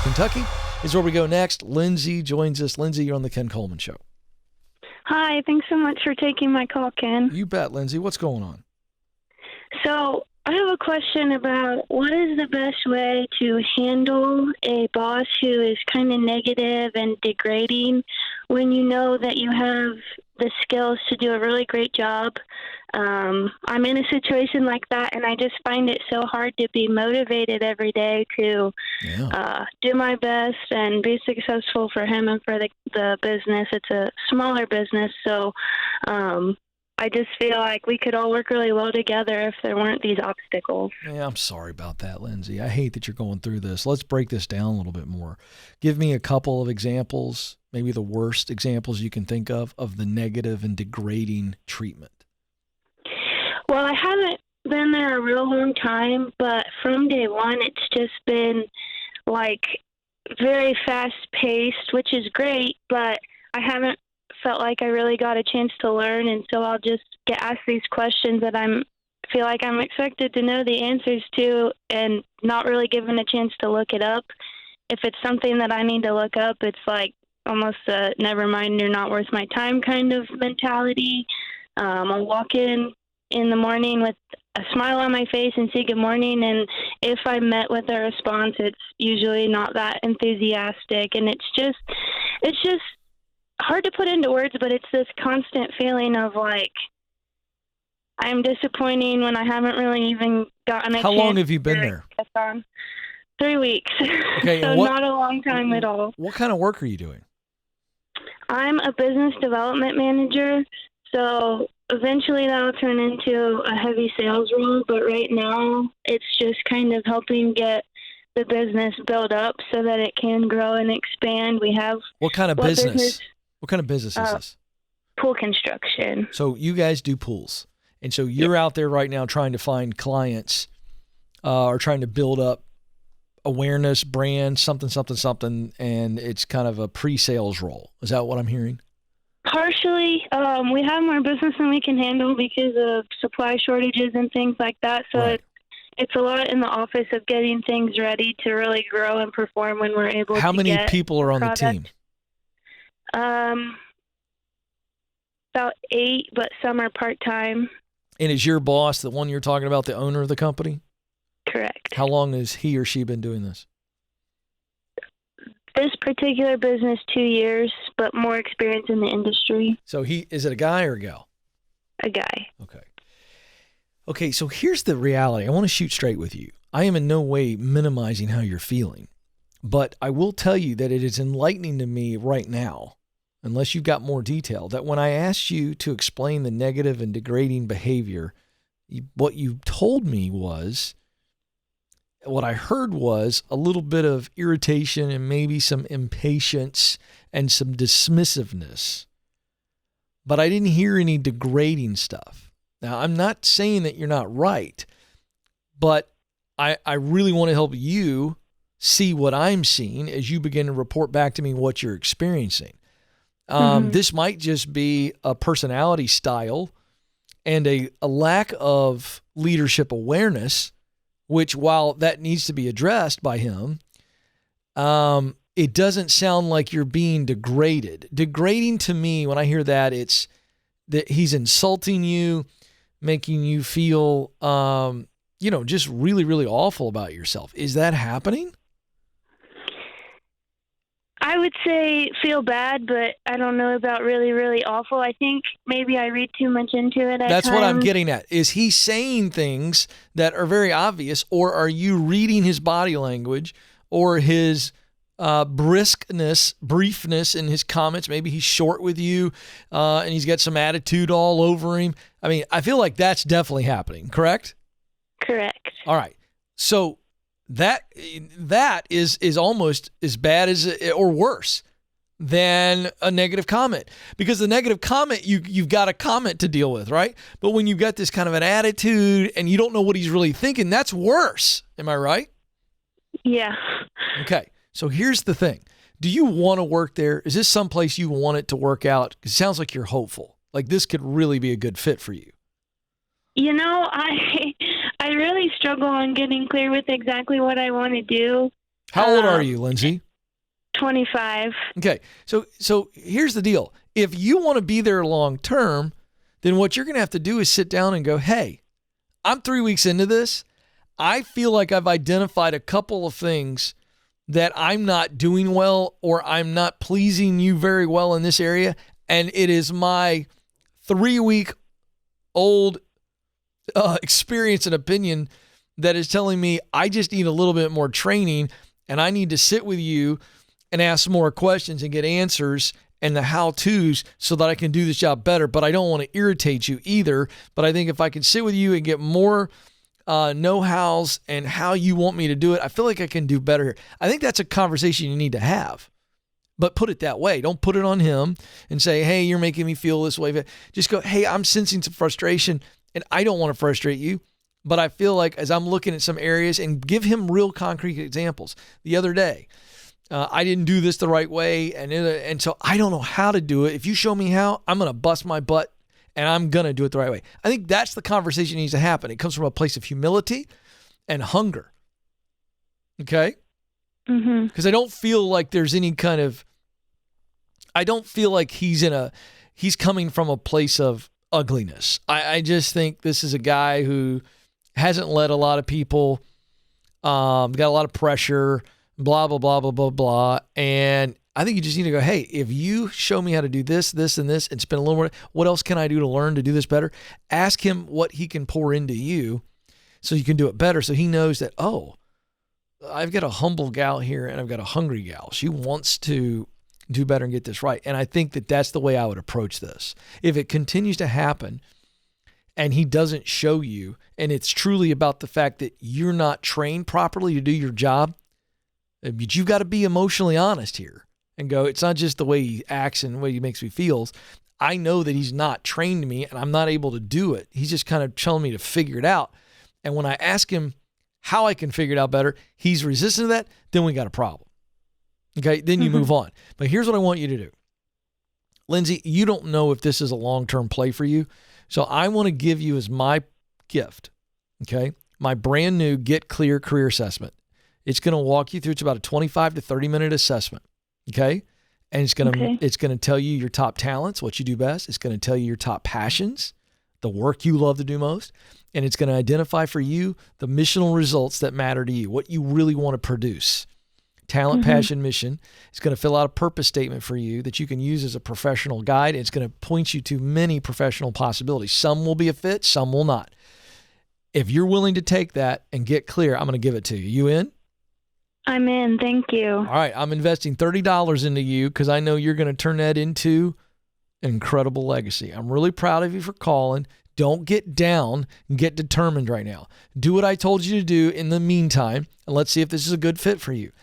Kentucky is where we go next. Lindsay joins us. Lindsay, you're on the Ken Coleman Show. Hi, thanks so much for taking my call, Ken. You bet, Lindsay. What's going on? So I have a question about what is the best way to handle a boss who is kind of negative and degrading when you know that you have the skills to do a really great job. I'm in a situation like that, and I just find it so hard to be motivated every day to do my best and be successful for him and for the business. It's a smaller business, so I just feel like we could all work really well together if there weren't these obstacles. Yeah, I'm sorry about that, Lindsay. I hate that you're going through this. Let's break this down a little bit more. Give me a couple of examples, maybe the worst examples you can think of the negative and degrading treatment. Well, I haven't been there a real long time, but from day one, it's just been like very fast paced, which is great, but I haven't felt like I really got a chance to learn, and so I'll just get asked these questions that feel like I'm expected to know the answers to and not really given a chance to look it up. If it's something that I need to look up, it's like almost a never mind, you're not worth my time kind of mentality. I'll walk in the morning with a smile on my face and say good morning, and if I'm met with a response, it's usually not that enthusiastic, and it's just hard to put into words, but it's this constant feeling of like I'm disappointing when I haven't really even gotten a chance. How long have you been there? 3 weeks. Okay, so not a long time at all. What kind of work are you doing? I'm a business development manager, so eventually that'll turn into a heavy sales role, but right now it's just kind of helping get the business build up so that it can grow and expand. We have What kind of business? What kind of business is this? Pool construction. So you guys do pools. And so you're out there right now trying to find clients or trying to build up awareness, brand, something, and it's kind of a pre-sales role. Is that what I'm hearing? Partially. We have more business than we can handle because of supply shortages and things like that. So Right. It's a lot in the office of getting things ready to really grow and perform when we're able to How many get people are on product. the team? About 8, but some are part-time. And is your boss, the one you're talking about, the owner of the company? Correct. How long has he or she been doing this? This particular business, 2 years, but more experience in the industry. So is it a guy or a gal? A guy. Okay, so here's the reality. I want to shoot straight with you. I am in no way minimizing how you're feeling, but I will tell you that it is enlightening to me right now, unless you've got more detail, that when I asked you to explain the negative and degrading behavior, what you told me was, what I heard was a little bit of irritation and maybe some impatience and some dismissiveness. But I didn't hear any degrading stuff. Now, I'm not saying that you're not right, but I really want to help you see what I'm seeing as you begin to report back to me what you're experiencing. This might just be a personality style and a lack of leadership awareness, which while that needs to be addressed by him, it doesn't sound like you're being degraded. Degrading to me, when I hear that, it's that he's insulting you, making you feel, just really, really awful about yourself. Is that happening? I would say feel bad, but I don't know about really, really awful. I think maybe I read too much into it at That's times. what I'm getting at. Is he saying things that are very obvious, or are you reading his body language or his briefness in his comments? Maybe he's short with you and he's got some attitude all over him. I mean, I feel like that's definitely happening, correct? Correct. All right. So that is almost as bad as or worse than a negative comment, because the negative comment, you've got a comment to deal with, right? But when you've got this kind of an attitude and you don't know what he's really thinking, that's worse. Am I right? Yeah. Okay. So here's the thing. Do you want to work there? Is this someplace you want it to work out? It sounds like you're hopeful. Like this could really be a good fit for you. You know, I really struggle on getting clear with exactly what I want to do. How old are you, Lindsay? 25. Okay. So here's the deal. If you want to be there long term, then what you're going to have to do is sit down and go, hey, I'm 3 weeks into this. I feel like I've identified a couple of things that I'm not doing well, or I'm not pleasing you very well in this area. And it is my 3-week-old experience and opinion that is telling me I just need a little bit more training, and I need to sit with you and ask more questions and get answers and the how-tos so that I can do this job better. But I don't want to irritate you either. But I think if I can sit with you and get more know-hows and how you want me to do it, I feel like I can do better here. I think that's a conversation you need to have. But put it that way. Don't put it on him and say, hey, you're making me feel this way. Just go, hey, I'm sensing some frustration, and I don't want to frustrate you. But I feel like as I'm looking at some areas, and give him real concrete examples. The other day, I didn't do this the right way, and so I don't know how to do it. If you show me how, I'm going to bust my butt, and I'm going to do it the right way. I think that's the conversation that needs to happen. It comes from a place of humility and hunger. Okay? Because I don't feel like there's any kind of, I don't feel like he's coming from a place of ugliness. I just think this is a guy who hasn't led a lot of people, got a lot of pressure, blah, blah, blah, blah, blah, blah. And I think you just need to go, hey, if you show me how to do this, this, and this, and spend a little more, what else can I do to learn to do this better? Ask him what he can pour into you so you can do it better, so he knows that, oh, I've got a humble gal here and I've got a hungry gal. She wants to do better and get this right. And I think that that's the way I would approach this. If it continues to happen and he doesn't show you, and it's truly about the fact that you're not trained properly to do your job, but you've got to be emotionally honest here and go, it's not just the way he acts and the way he makes me feel. I know that he's not trained me and I'm not able to do it. He's just kind of telling me to figure it out. And when I ask him how I can figure it out better, he's resistant to that, then we got a problem. Okay, then you move on. But here's what I want you to do. Lindsay, you don't know if this is a long-term play for you. So I want to give you as my gift, okay, my brand new Get Clear Career Assessment. It's going to walk you through, it's about a 25 to 30-minute assessment, okay? And it's going to tell you your top talents, what you do best. It's going to tell you your top passions, the work you love to do most. And it's going to identify for you the missional results that matter to you, what you really want to produce. Talent, passion, mission. It's going to fill out a purpose statement for you that you can use as a professional guide. It's going to point you to many professional possibilities. Some will be a fit, some will not. If you're willing to take that and get clear, I'm going to give it to you. You in? I'm in. Thank you. All right. I'm investing $30 into you because I know you're going to turn that into an incredible legacy. I'm really proud of you for calling. Don't get down and get determined right now. Do what I told you to do in the meantime, and let's see if this is a good fit for you.